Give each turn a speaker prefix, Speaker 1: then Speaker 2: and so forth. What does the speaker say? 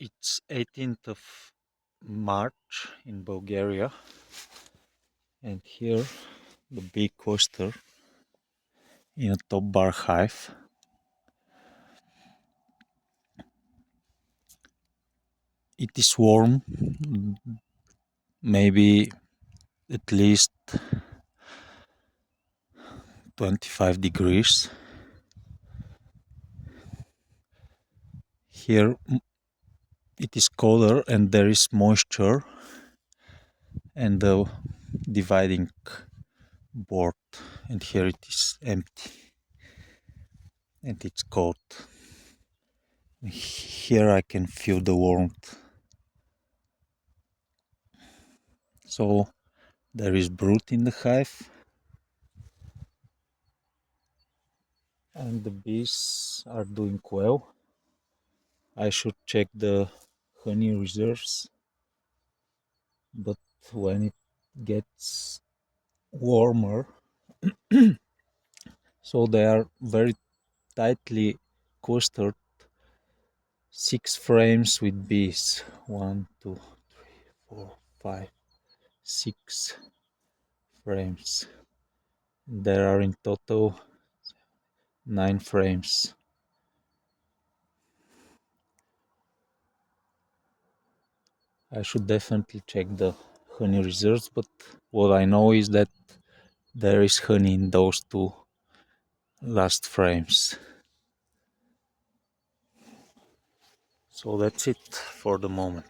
Speaker 1: It's 18th of March in Bulgaria, and here the bee oyster in a top bar hive. It is warm, maybe at least 25 degrees. Here it is colder and there is moisture and the dividing board, and here it is empty and it's cold. Here I can feel the warmth. So there is brood in the hive and the bees are doing well. I should check the honey reserves, but when it gets warmer, so they are very tightly clustered, 6 frames with bees. 1, 2, 3, 4, 5, 6 frames. There are in total 9 frames. I should definitely check the honey reserves, but what I know is that there is honey in those 2 last frames. So that's it for the moment.